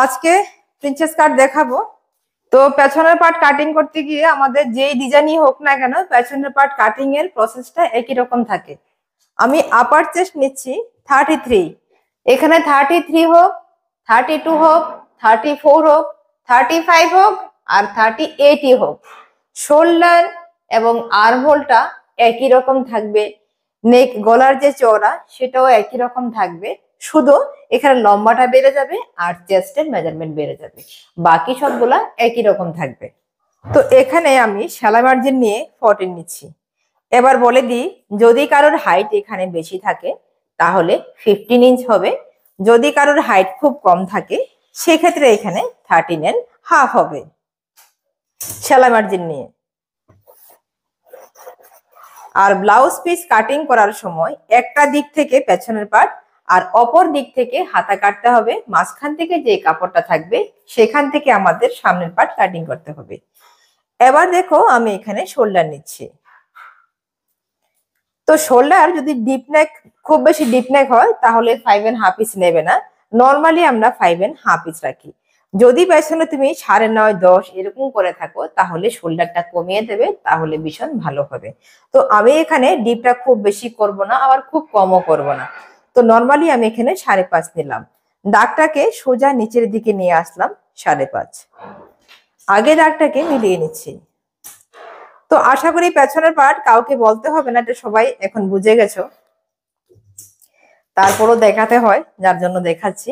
আজকে প্রিন্সেস কাট দেখাবো। তো পেছনের পার্ট কাটিং করতে গিয়ে আমাদের যেই ডিজাইনই হোক না কেন পেছনের পার্ট কাটিং এর প্রসেসটা একই রকম থাকে। আমি আপার চেস্ট নিচ্ছি 33, এখানে 33 হোক, 32 হোক, 34 হোক, 35 হোক আর 38ই হোক, শোল্ডার এবং আর্মহোলটা একই রকম থাকবে। নেক গলার যে চওড়া সেটাও একই রকম থাকবে, শুধু এখানে লম্বাটা বেড়ে যাবে আর চেস্টের মেজারমেন্ট বেড়ে যাবে, বাকি সবগুলা একই রকম থাকবে। তো এখানে আমি সেলাই মার্জিন নিয়ে 14 নিচ্ছি। এবার বলে দিই, যদি কারোর হাইট এখানে বেশি থাকে তাহলে 15 ইঞ্চ হবে, যদি কারোর হাইট খুব কম থাকে সেক্ষেত্রে এখানে 13.5 হবে সেলাই মার্জিন নিয়ে। আর ব্লাউজ পিস কাটিং করার সময় একটা দিক থেকে পেছনের পার্ট আর অপর দিক থেকে হাতা কাটতে হবে, মাঝখান থেকে যে কাপড়টা থাকবে সেখান থেকে আমাদের সামনের পার্ট কাটিং করতে হবে। এবার দেখো আমি এখানে শোল্ডার নিচ্ছি। তো শোল্ডার যদি ডিপ নেক, খুব বেশি ডিপ নেক হয় তাহলে 5.5 ইঞ্চ নেবে না, নর্মালি আমরা 5.5 ইঞ্চ রাখি। যদি পেছনে তুমি 9.5, 10 এরকম করে থাকো তাহলে শোল্ডারটা কমিয়ে দেবে, তাহলে ভীষণ ভালো হবে। তো আমি এখানে ডিপটা খুব বেশি করব না, আবার খুব কমও করব না। তো নর্মালি আমি এখানে 5.5 নিলাম, দাগটাকে সোজা নিচের দিকে নিয়ে আসলাম 5.5, আগে দাগটাকে মিলিয়ে নিচ্ছি। তো আশা করি পেছনের পার্ট কাউকে বলতে হবে না, এটা সবাই এখন বুঝে গেছো, তারপরও দেখাতে হয় যার জন্য দেখাচ্ছি।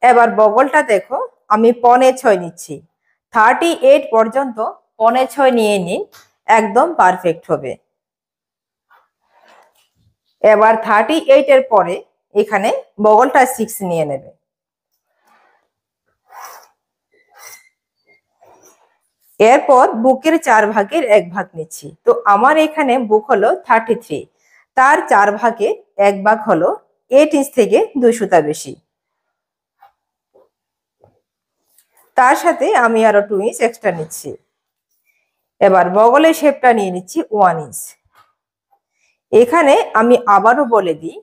এবার বগলটা দেখো, আমি 6.25 নিচ্ছি, 38 পর্যন্ত 6.25 নিয়ে নিন, একদম পারফেক্ট হবে। এবার 38 এর পরে এখানে বগলটা 6 নিয়ে নেবে। এরপর বুকের 4 ভাগের 1 ভাগ নিচ্ছি। তো আমার এখানে বুক হলো 33, তার 4 ভাগের 1 ভাগ হলো 8 ইঞ্চ থেকে 2 সুতা বেশি, তার সাথে আমি আরো 2 ইঞ্চ এক্সট্রা নিচ্ছি। এবার বগলের শেপটা নিয়ে নিচ্ছি 1 ইঞ্চ। এখানে আমি আবারও বলে দিই,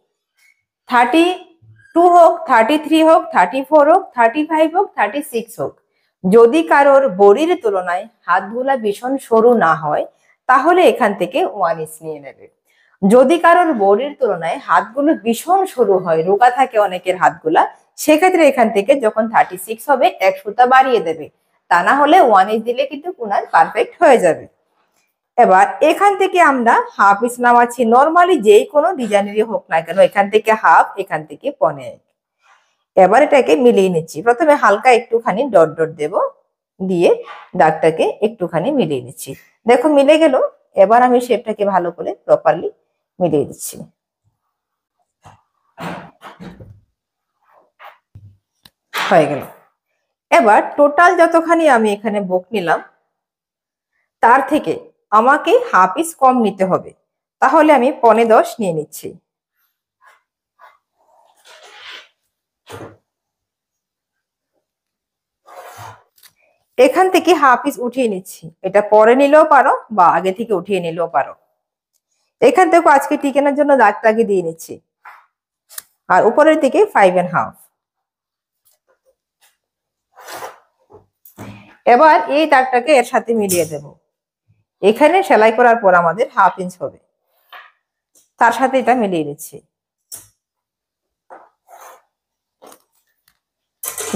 32 হোক, 33 হোক, 34 হোক, 35 হোক, 36 হোক, যদি কারোর বডির তুলনায় হাতগুলা ভীষণ সরু না হয় তাহলে এখান থেকে 1 ইঞ্চ নিয়ে নেবে। যদি কারোর বডির তুলনায় হাতগুলো ভীষণ সরু হয়, রোগা থাকে অনেকের হাতগুলা, সেক্ষেত্রে এখান থেকে যখন 36 হবে 1 সুতা বাড়িয়ে দেবে, তা না হলে 1 ইঞ্চ দিলে কিন্তু উনার পারফেক্ট হয়ে যাবে। এবার এখান থেকে আমরা হাফ ইঞ্চ নামাচ্ছি, নর্মালি যেই কোনো ডিজাইনেরই হোক না কেন, এখান থেকে হাফ, এখান থেকে 1.5। এবার এটাকে মিলিয়ে নিচ্ছি, প্রথমে হালকা একটুখানি ডট ডট দেব, দিয়ে দাগটাকে একটুখানি মিলিয়ে নিচ্ছি। দেখো মিলে গেল। এবার আমি শেপটাকে ভালো করে প্রপারলি মিলিয়ে দিচ্ছি। হয়ে গেল। এবার টোটাল যতখানি আমি এখানে বুক নিলাম তার থেকে আমাকে হাফ ইঞ্চ কম নিতে হবে, তাহলে আমি 10.5 নিয়ে নিচ্ছি। এখান থেকে হাফ ইঞ্চ উঠিয়ে নিচ্ছি, এটা পরে নিলেও পারো বা আগে থেকে উঠিয়ে নিলেও পারো। এখান থেকে আজকে টিকেনের জন্য দাগটাকে দিয়ে নিচ্ছি, আর উপরের দিকে 5.5। এবার এই দাগটাকে এর সাথে মিলিয়ে দেব। এখানে সেলাই করার পর আমাদের হাফ ইঞ্চ হবে, তার সাথে এটা মিলিয়ে নিচ্ছি।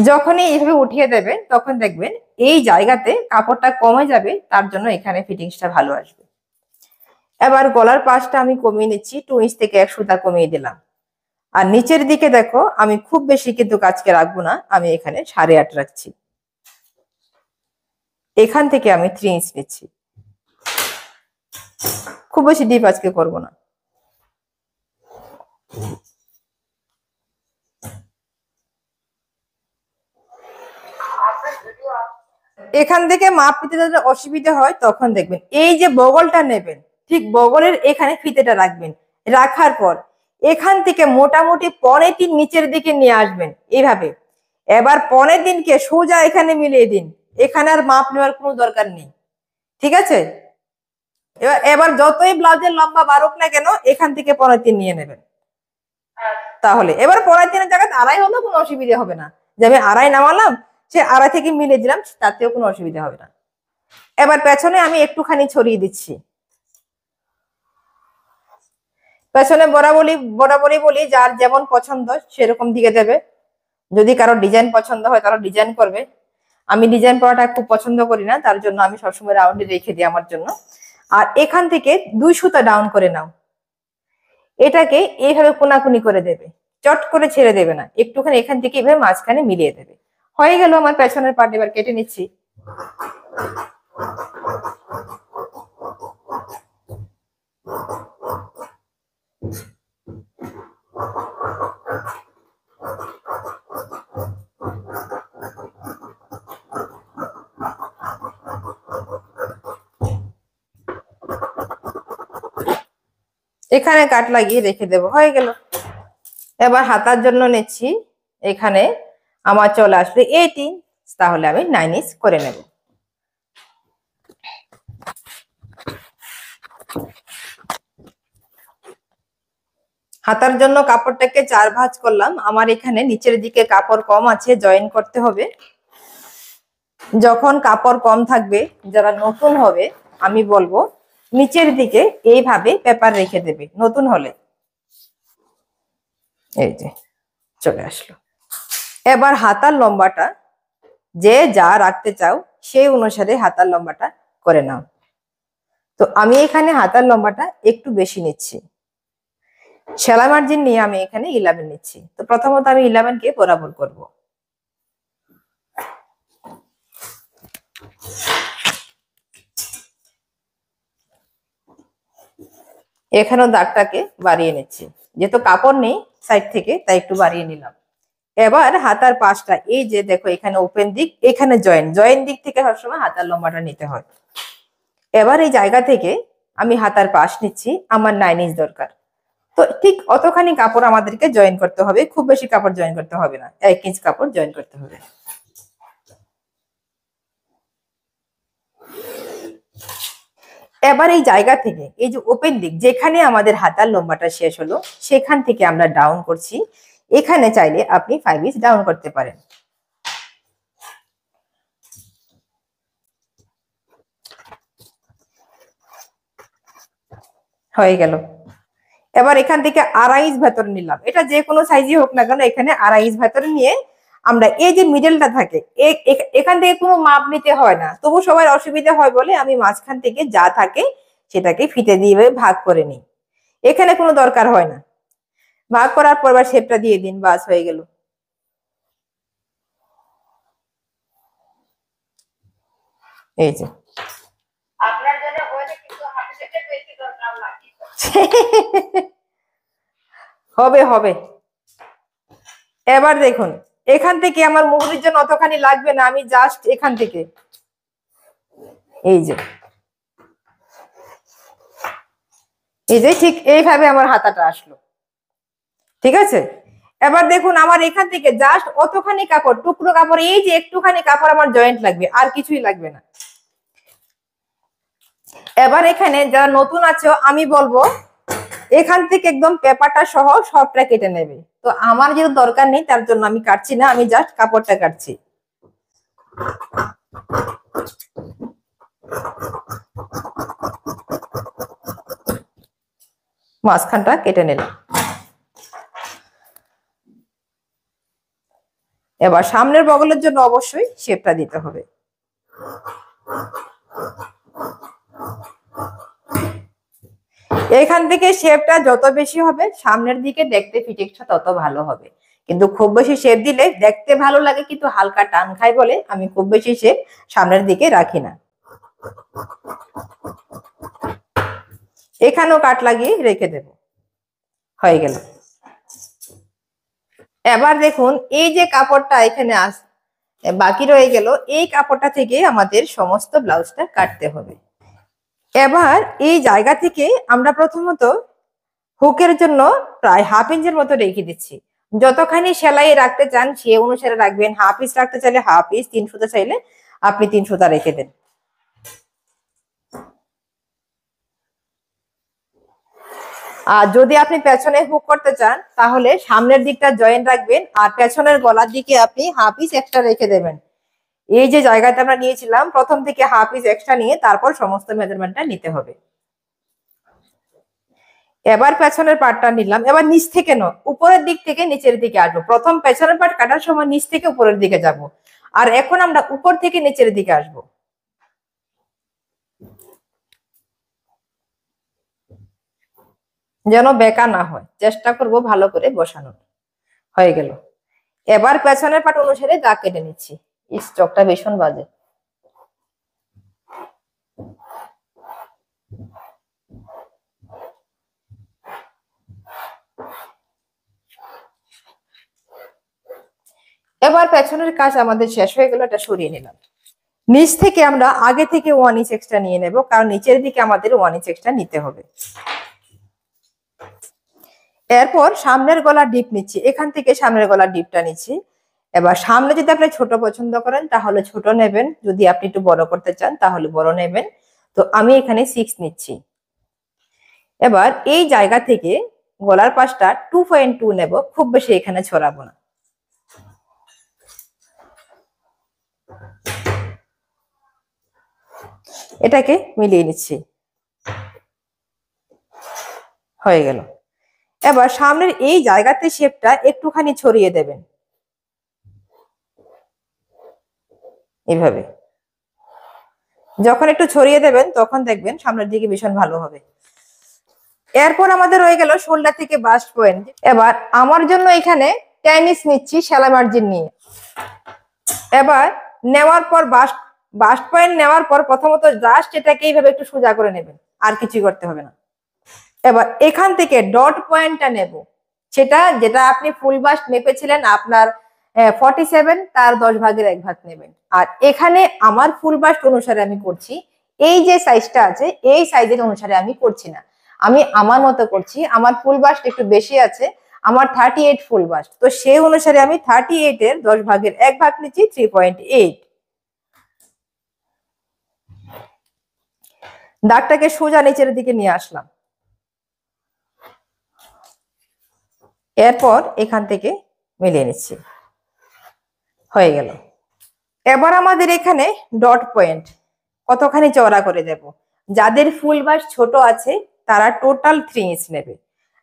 যখনই এইভাবে উঠিয়ে দেবেন তখন দেখবেন এই জায়গাতে কাপড়টা কমে যাবে, তার জন্য এখানে ফিটিংসটা ভালো আসবে। এবার গলার পাশটা আমি কমিয়ে নিচ্ছি, 2 ইঞ্চ থেকে 1 সুতা কমিয়ে দিলাম। আর নিচের দিকে দেখো আমি খুব বেশি কিন্তু কাজকে রাখবো না, আমি এখানে 8.5 রাখছি। এখান থেকে আমি 3 ইঞ্চ নিচ্ছি, খুব বেশি ডিপ আজকে করবো না। এখান থেকে মাপ নিতে যদি অসুবিধা হয় তখন দেখবেন এই যে বগলটা নেবেন, ঠিক বগলের এখানে ফিতেটা রাখবেন, রাখার পর এখান থেকে মোটামুটি 1.5 নিচের দিকে নিয়ে আসবেন এইভাবে। এবার 1.5কে সোজা এখানে মিলিয়ে দিন, এখানে আর মাপ নেওয়ার কোনো দরকার নেই, ঠিক আছে? এবার যতই ব্লাউজের লম্বা বাড়ুক না কেন এখান থেকে 1.5 নিয়ে নেবেন, তাহলে এবার 1.5 জায়গায় 2.5 হলেও কোনো অসুবিধা হবে না। যে আমি আড়াই নামালাম, সে আড়াই থেকে মিলে দিলাম, তাতেও কোনো অসুবিধা হবে না। এবার পেছনে আমি একটুখানি ছড়িয়ে দিচ্ছি। পেছনে বরাবরই বলি যার যেমন পছন্দ সেরকম দিকে দেবে। যদি কারো ডিজাইন পছন্দ হয় তারা ডিজাইন করবে। আমি ডিজাইন করাটা খুব পছন্দ করি না, তার জন্য আমি সবসময় রাউন্ডে রেখে দিই আমার জন্য। আর এখান থেকে 2 সুতা ডাউন করে নাও, এটাকে এইভাবে কোনাকুনি করে দেবে, চট করে ছেড়ে দেবে না, একটুখানি এখান থেকে এইভাবে মাঝখানে মিলিয়ে দেবে। হয়ে গেল আমার পেছনের পার্ট। এবার কেটে নিচ্ছি। এখানে কাট লাগিয়ে রেখে দেবো, হয়ে গেল। এবার হাতার জন্য নিচ্ছি, এখানে আমার চলে আসবে 18, তাহলে আমি 9 ইঞ্চ করে নেব। হাতার জন্য কাপড়টাকে 4 ভাঁজ করলাম। আমার এখানে নিচের দিকে কাপড় কম আছে, জয়েন করতে হবে। যখন কাপড় কম থাকবে, যারা নতুন হবে আমি বলবো নিচের দিকে এইভাবে পেপার রেখে দেবে, নতুন হলে। এই যে চলে আসলো। এবার হাতার লম্বাটা যে যা রাখতে চাও সেই অনুসারে হাতার লম্বাটা করে নাও। তো আমি এখানে হাতার লম্বাটা একটু বেশি নিচ্ছি, সেলাই মার্জিন নিয়ে আমি এখানে 11 নিচ্ছি। তো প্রথমত আমি 11 কে বরাবর করব। এখানেও দাগটাকে বাড়িয়ে নিচ্ছি, যেহেতু কাপড় নেই সাইড থেকে তাই একটু বাড়িয়ে নিলাম। এবার হাতার পাশটা, এই যে দেখো এখানে ওপেন দিক, এখানে জয়েন দিক থেকে সবসময় হাতার লম্বাটা নিতে হয়। এবার এই জায়গা থেকে আমি হাতার পাশ নিচ্ছি, আমার 9 ইঞ্চ দরকার। তো ঠিক অতখানি কাপড় আমাদেরকে জয়েন করতে হবে, খুব বেশি কাপড় জয়েন করতে হবে না, 1 ইঞ্চ কাপড় জয়েন করতে হবে। এবার এই জায়গা থেকে এই যে ওপেন দিক যেখানে আমাদের হাতার লম্বাটা শেষ হলো, সেখান থেকে আমরা ডাউন করছি। এখানে চাইলে আপনি 5 ইঞ্চ ডাউন করতে পারেন। হয়ে গেল। এবার এখান থেকে 2.5 ইঞ্চ ভেতরে নিলাম, এটা যে কোনো সাইজই হোক না কেন, এখানে 2.5 ইঞ্চ ভেতরে নিয়ে আমরা এই যে মিডলটা থাকে এখান থেকে কোনো মাপ নিতে হয় না, তবু সবার অসুবিধা হয় বলে আমি মাঝখান থেকে যা থাকে সেটাকে ফিতে দিয়ে ভাগ করে নিই। এখানে কোনো দরকার হয় না, ভাগ করার পর আবার শেপটা দিয়ে দিন, বাস হয়ে গেল। এই যে আপনার জন্য হয়েছে, কিন্তু হাতে সেটা বেশি দরকার লাগে। হবে হবে। এবার দেখুন এখান থেকে আমার মুহুরির জন্য অতখানি লাগবে না, আমি জাস্ট এখান থেকে এই যে ঠিক এইভাবে আমার হাতাটা আসলো, ঠিক আছে। এবার দেখুন আমার এখান থেকে জাস্ট অতখানি কাপড়, টুকরো কাপড়, এই যে একটুখানি কাপড় আমার জয়েন্ট লাগবে, আর কিছুই লাগবে না। এবার এখানে যারা নতুন আছো আমি বলবো এখান থেকে একদম পেপারটা সহ সবটা কেটে নেবে। তো আমার যেহেতু দরকার নেই তার জন্য আমি কাটছি না, আমি জাস্ট কাপড়টা কাটছি। মাঝখানটা কেটে নিলাম। এবার সামনের বগলের জন্য অবশ্যই শেপটা দিতে হবে। এখান থেকে শেপটা যত বেশি হবে সামনের দিকে দেখতে ফিটিংসটা তত ভালো হবে, কিন্তু খুব বেশি শেপ দিলে দেখতে ভালো লাগে কিন্তু হালকা টান খায় বলে আমি খুব বেশি শেপ সামনের দিকে রাখি না। এখানেও কাট লাগিয়ে রেখে দেব, হয়ে গেল। এবার দেখুন এই যে কাপড়টা এখানে বাকি রয়ে গেল, এই কাপড়টা থেকে আমাদের সমস্ত ব্লাউজটা কাটতে হবে। এবার এই জায়গা থেকে আমরা প্রথমত হুকের জন্য প্রায় 1/2 ইঞ্চের মতো রেখে দিচ্ছি। যতখানি সেলাই রাখতে চান সে অনুসারে রাখবেন, 1/2 ইঞ্চ রাখতে চাইলে 1/2 ইঞ্চ, 3 সুতা চাইলে আপনি 3 সুতা রেখে দেন। আর যদি আপনি পেছনে হুক করতে চান তাহলে সামনের দিকটা জয়েন্ট রাখবেন আর পেছনের গলার দিকে আপনি হাফ ইঞ্চ এক্সট্রা রেখে দেবেন। এই যে জায়গাটা আমরা নিয়েছিলাম প্রথম থেকে হাফ ইঞ্চ এক্সট্রা নিয়ে তারপর সমস্ত মেজারমেন্টটা নিতে হবে। এবার পেছনের পার্টটা নিলাম, এবার নিচ থেকে নয় উপরের দিক থেকে নিচের দিকে আসবো। প্রথম পেছনের পার্ট কাটার সময় নিচ থেকে উপরের দিকে যাব, আর এখন আমরা উপর থেকে নিচের দিকে আসবো। যেন বেঁকা না হয়, চেষ্টা করব ভালো করে বসানোর। হয়ে গেল। এবার পেছনের পার্ট অনুসারে দাগ কেটে নিচ্ছি। স্টকটা ভীষণ বাজে। এবার পেছনের কাজ আমাদের শেষ হয়ে গেল, এটা সরিয়ে নিলাম। নিচ থেকে আমরা আগে থেকে 1 ইঞ্চ এক্সট্রা নিয়ে নেব, কারণ নিচের দিকে আমাদের 1 ইঞ্চ এক্সট্রা নিতে হবে। এরপর সামনের গলার ডিপ নিচ্ছি, এখান থেকে সামনের গলার ডিপটা নিচ্ছি। এবার সামনে যদি আপনি ছোট পছন্দ করেন তাহলে ছোট নেবেন, যদি আপনি একটু বড় করতে চান তাহলে বড় নেবেন। তো আমি এখানে 6 নিচ্ছি। এবার এই জায়গা থেকে গলার পাশটা 2.2 নেব, খুব বেশি এখানে ছড়াবো না। এটাকে মিলিয়ে নিচ্ছি। হয়ে গেল। এবার সামনের এই জায়গাতে শেপটা একটুখানি ছড়িয়ে দেবেন এইভাবে। যখন একটু ছড়িয়ে দেবেন তখন দেখবেন সামনের দিকে ভীষণ ভালো হবে। এরপর আমাদের রয়ে গেল শোল্ডার থেকে বাস্ট পয়েন্ট। এবার আমার জন্য এখানে 10 ইঞ্চ নিচ্ছি সেলাই মার্জিন নিয়ে। এবার নেওয়ার পর বাস্ট পয়েন্ট নেওয়ার পর প্রথমত জাস্ট এটাকে এইভাবে একটু সোজা করে নেবেন, আর কিছুই করতে হবে না। এবার এখান থেকে ডট পয়েন্টটা নেব, যেটা আপনি ফুল বাস্ট মেপেছিলেন আপনার 47, তার 10 ভাগের 1 ভাগ নেবেন। আর এখানে আমার ফুল বাস্ট অনুসারে আমি করছি, এই যে সাইজটা আছে এই সাইজের অনুসারে আমি করছি না, আমি আমার মতো করছি। আমার ফুল বাস্ট একটু বেশি আছে, আমার 38 ফুল বাস্ট, তো সেই অনুসারে আমি 38 এর 10 ভাগের 1 ভাগ নিচ্ছি 3.8। দাগটাকে সোজা নিচের দিকে নিয়ে আসলাম। এরপর এখান থেকে মিলিয়ে নিচ্ছি। হয়ে গেল। এবার আমাদের এখানে ডট পয়েন্ট কতখানি চওড়া করে দেব। যাদের ফুল বাস্ট ছোট আছে তারা টোটাল 3 ইঞ্চ নেবে,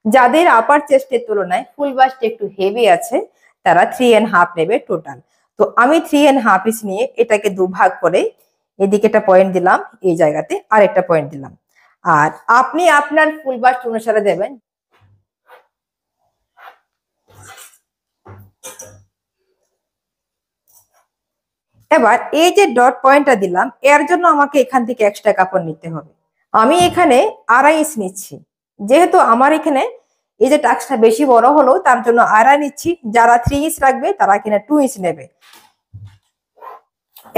যাদের আপার চেস্টের তুলনায় ফুল বাস্ট একটু হেভি আছে তারা 3.5 নেবে টোটাল। তো আমি 3.5 ইঞ্চ নিয়ে এটাকে 2 ভাগ করে এদিকে একটা পয়েন্ট দিলাম, এই জায়গাতে আরেকটা পয়েন্ট দিলাম। আর আপনি আপনার ফুল বাস্ট অনুসারে দেবেন। এবার এই যে ডট পয়েন্টটা দিলাম এর জন্য আমাকে এখান থেকে এক্সট্রা কাপড় নিতে হবে। আমি এখানে 2.5 ইঞ্চ নিচ্ছি, যেহেতু আমার এখানে এই যে টাক্সটা বেশি বড় হলো তার জন্য 2.5 নিচ্ছি। যারা 3 ইঞ্চ রাখবে তারা কিনা 2 ইঞ্চ নেবে।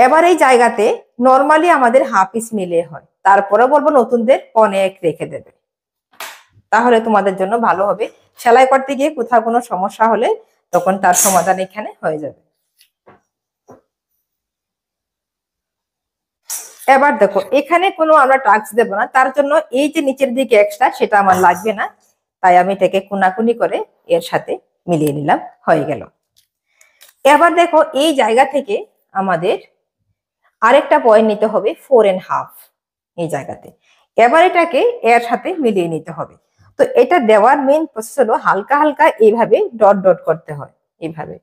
এবার এই জায়গাতে নর্মালি আমাদের হাফ ইঞ্চ নিলে হয়, তারপরে বলবো নতুনদের 1.5 রেখে দেবে, তাহলে তোমাদের জন্য ভালো হবে। সেলাই করতে গিয়ে কোথাও কোনো সমস্যা হলে তখন তার সমাধান এখানে হয়ে যাবে। এবার দেখো এখানে কোনো আমরা টাক্স দেবো না, তার জন্য এই যে নিচের দিকে এক্সট্রা সেটা আমার লাগবে না, তাই আমি এটাকে কোনাকুনি করে এর সাথে মিলিয়ে নিলাম। হয়ে গেল। এবার দেখো এই জায়গা থেকে আমাদের আরেকটা পয়েন্ট নিতে হবে 4.5 এই জায়গাতে। এবার এটাকে এর সাথে মিলিয়ে নিতে হবে। তো এটা দেওয়ার মেইন প্রসেস হলো হালকা হালকা এইভাবে ডট ডট করতে হয় এইভাবে।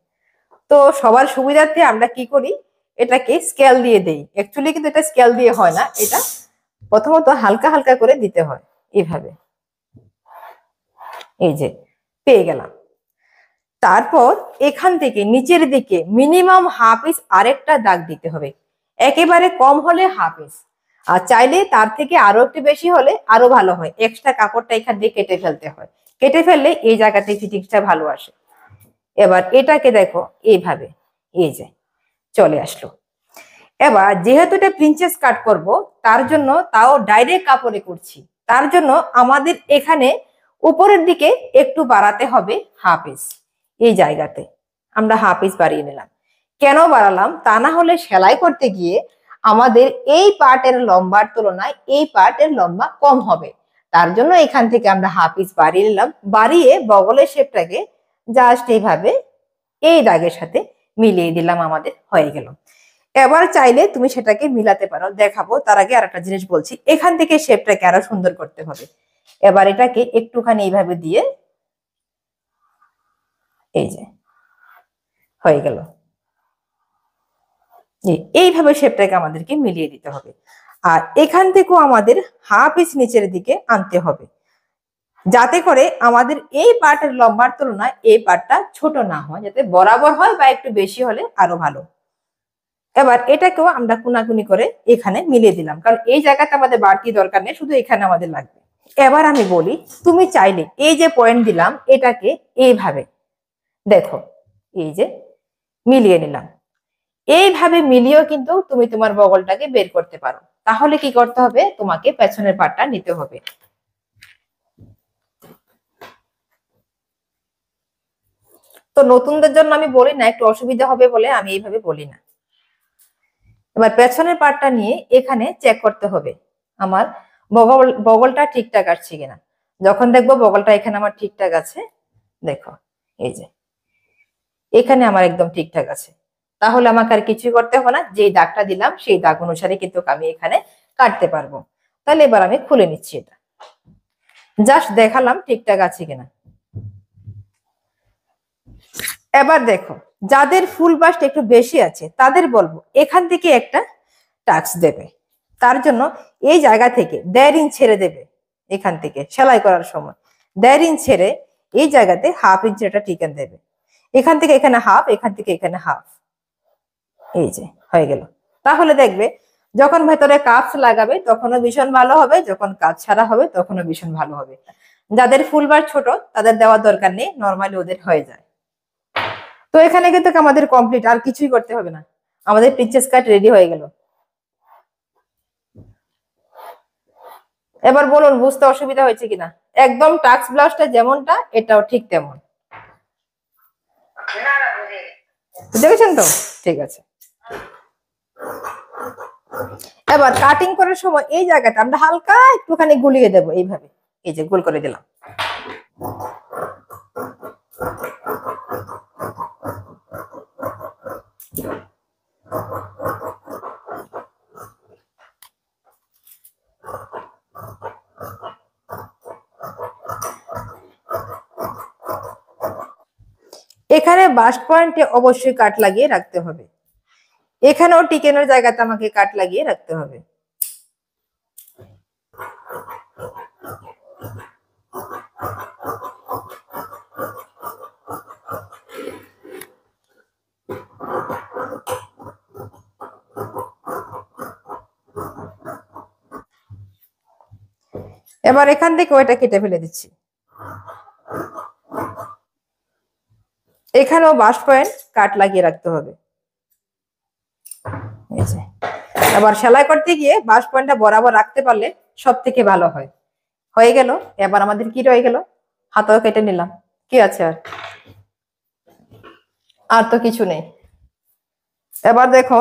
তো সবার সুবিধার্থে আমরা কি করি, এটাকে স্কেল দিয়ে দেই। অ্যাকচুয়ালি কিন্তু এটা স্কেল দিয়ে হয় না, এটা প্রথমত হালকা হালকা করে দিতে হয় এইভাবে। এই যে পেয়ে গেলাম। তারপর এখান থেকে নিচের দিকে মিনিমাম হাফ ইঞ্চ আরেকটা দাগ দিতে হবে, একেবারে কম হলে হাফ ইঞ্চ, আর চাইলে তার থেকে আরো একটু বেশি হলে আরো ভালো হয়। এক্সট্রা কাপড়টা এখান দিয়ে কেটে ফেলতে হয়, কেটে ফেললে এই জায়গাতে ফিটিংসটা ভালো আসে। এবার এটাকে দেখো এইভাবে, এই যে চলে আসলো। এবার যেহেতু এটা প্রিন্সেস কাট করব তার জন্য, তাও ডাইরেক্ট কাপড়ে করছি, তার জন্য আমাদের এখানে উপরের দিকে একটু বাড়াতে হবে হাফ ইঞ্চ। এই জায়গাতে আমরা হাফ ইঞ্চ বাড়িয়ে নিলাম। কেন বাড়ালাম, তা না হলে সেলাই করতে গিয়ে আমাদের এই পার্টের লম্বার তুলনায় এই পার্টের লম্বা কম হবে, তার জন্য এখান থেকে আমরা হাফ ইঞ্চ বাড়িয়ে নিলাম, বাড়িয়ে বগলের শেপটাকে জাস্ট এইভাবে এই দাগের সাথে মিলিয়ে দিলাম, আমাদের হয়ে গেল। এবার চাইলে তুমি সেটাকে মিলাতে পারো, দেখাবো। তার আগে আর একটা জিনিস বলছি, এখান থেকে শেপটাকে আরো সুন্দর করতে হবে। এবার এটাকে একটুখানি এইভাবে দিয়ে এই যে হয়ে গেল, এইভাবে শেপটাকে আমাদেরকে মিলিয়ে দিতে হবে। আর এখান থেকেও আমাদের হাফ ইঞ্চ নিচের দিকে আনতে হবে, যাতে করে আমাদের এই পার্টের লম্বার তুলনায় এই পার্টটা ছোট না হয়, যাতে বরাবর হয় বা একটু বেশি হলে আরো ভালো। এবার এটাকেও আমরা কোনাকুনি করে এখানে মিলিয়ে দিলাম, কারণ এই জায়গাটা আমাদের বাড়তি দরকার নেই, শুধু এখানে আমাদের লাগবে। এবার আমি বলি, তুমি চাইলে এই যে পয়েন্ট দিলাম এটাকে এইভাবে দেখো, এই যে মিলিয়ে নিলাম, এইভাবে মিলিয়েও কিন্তু তুমি তোমার বগলটাকে বের করতে পারো। তাহলে কি করতে হবে, তোমাকে পেছনের পাটটা নিতে হবে। তো নতুনদের জন্য আমি বলি না, একটু অসুবিধা হবে বলে আমি এইভাবে বলি না। এবার পেছনের পাটটা নিয়ে এখানে চেক করতে হবে আমার বগলটা ঠিকঠাক আসছে কিনা। যখন দেখবো বগলটা এখানে আমার ঠিকঠাক আছে, দেখো এই যে এখানে আমার একদম ঠিকঠাক আছে, তাহলে আমাকে আর কিছুই করতে হবে না, যেই দাগটা দিলাম সেই দাগ অনুসারে কিন্তু আমি এখানে কাটতে পারবো। তাহলে এবার আমি খুলে নিচ্ছি, এটা জাস্ট দেখালাম ঠিকঠাক আছে কিনা। এবার দেখো, যাদের ফুল বাস্ট একটু বেশি আছে তাদের বলবো এখান থেকে একটা টাক্স দেবে। তার জন্য এই জায়গা থেকে 1.5 ইঞ্চ ছেড়ে দেবে, এখান থেকে সেলাই করার সময় 1.5 ইঞ্চ ছেড়ে এই জায়গাতে হাফ ইঞ্চ একটা টিকেন দেবে। এখান থেকে এখানে হাফ, এখান থেকে এখানে হাফ, এই যে হয়ে গেল। তাহলে দেখবে যখন ভেতরে কাজ লাগাবে তখনও ভীষণ ভালো হবে, যখন কাজ ছাড়া হবে তখনও ভীষণ ভালো হবে। যাদের ফুল বার ছোট তাদের দেওয়ার দরকার নেই, নর্মালি ওদের হয়ে যায়। তো এখানে কিন্তু আমাদের কমপ্লিট, আর কিছুই করতে হবে না, আমাদের প্রিন্সেস কাট রেডি হয়ে গেল। এবার বলুন বুঝতে অসুবিধা হয়েছে কিনা। একদম টাক্স ব্লাউজটা যেমনটা এটাও ঠিক তেমন, বুঝতে পেরেছেন তো? ঠিক আছে। এবার কাটিং করার সময় এই জায়গাটা আমরা হালকা একটুখানি গুলিয়ে দেবো, এইভাবে এই যে গোল করে দিলাম। এখানে বাস্ট পয়েন্টে অবশ্যই কাট লাগিয়ে রাখতে হবে, এখানেও টিকেনের জায়গাতে আমাকে কাট লাগিয়ে রাখতে হবে। এবার এখান থেকে ওইটা কেটে ফেলে দিচ্ছি। এখানেও বাস্ট পয়েন্ট কাট লাগিয়ে রাখতে হবে। এবার সেলাই করতে গিয়ে বাস্ট পয়েন্টটা বরাবর রাখতে পারলে সব থেকে ভালো হয়। হয়ে গেল। এবার আমাদের কি রয়ে গেল, হাতাও কেটে নিলাম, কি আছে আর তো কিছু নেই। এবার দেখো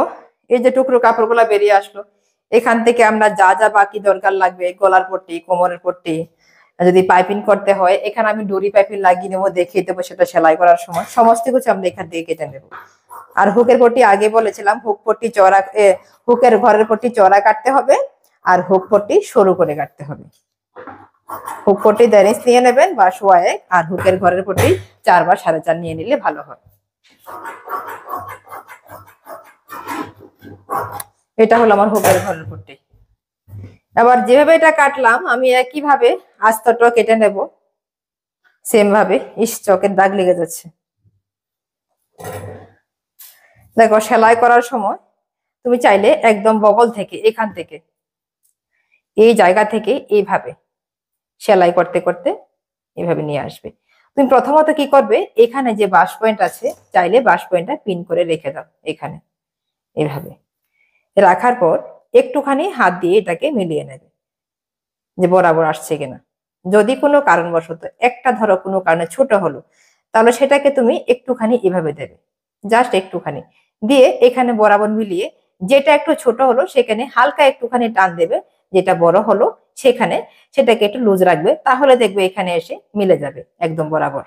এই যে টুকরো কাপড়গুলো বেরিয়ে আসলো, এখান থেকে আমরা যা যা বাকি দরকার লাগবে, গলার পট্টি, কোমরের পট্টি, যদি পাইপিং করতে হয় এখানে আমি ডরি পাইপিং লাগিয়ে নেবো, দেখিয়ে দেবো সেটা সেলাই করার সময়, সমস্ত কিছু আমরা এখান থেকে কেটে নেবো। আর হুকের পট্টি আগে বলেছিলাম, হুক পট্টি চওড়া, হুকের ঘরের পট্টি চওড়া কাটতে হবে, আর হুক পট্টি সরু করে কাটতে হবে। হুক পট্টি 1.5 ইঞ্চ নিয়ে নেবেন বা 1.25, আর হুকের ঘরের পট্টি 4 বা 4.5 নিয়ে নিলে ভালো হয়। এটা হলো আমার হুকের ঘরের পট্টি। এবার যেভাবে এটা কাটলাম আমি একইভাবে আস্তটা কেটে নেব, সেম ভাবে। ইস, চকের দাগ লেগে যাচ্ছে। দেখো সেলাই করার সময় তুমি চাইলে একদম বগল থেকে, এখান থেকে এই জায়গা থেকে এইভাবে সেলাই করতে করতে এইভাবে নিয়ে আসবে। তুমি প্রথমত কি করবে, এখানে যে বাস পয়েন্ট আছে চাইলে বাস পয়েন্টটা পিন করে রেখে দাও, এখানে এইভাবে রাখার পর একটুখানি হাত দিয়ে এটাকে মিলিয়ে নেবে যে বরাবর আসছে কিনা। যদি কোনো কারণবশত একটা ধরো কোনো কারণে ছোট হলো, তাহলে সেটাকে তুমি একটুখানি এভাবে দেবে, জাস্ট একটুখানি দিয়ে এখানে বরাবর মিলিয়ে, যেটা একটু ছোট হলো সেখানে হালকা একটুখানি টান দেবে, যেটা বড় হলো সেখানে সেটাকে একটু লুজ রাখবে, তাহলে দেখবে এখানে এসে মিলে যাবে একদম বরাবর।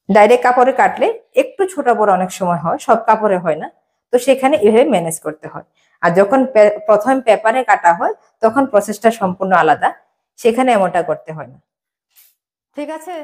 ডাইরেক্ট কাপড়ে কাটলে একটু ছোট বড় অনেক সময় হয়, সব কাপড়ে হয় না, তো সেখানে এভাবে ম্যানেজ করতে হয়। আর যখন প্রথম পেপারে কাটা হয় তখন প্রসেসটা সম্পূর্ণ আলাদা, সেখানে এমনটা করতে হয় না। ঠিক আছে।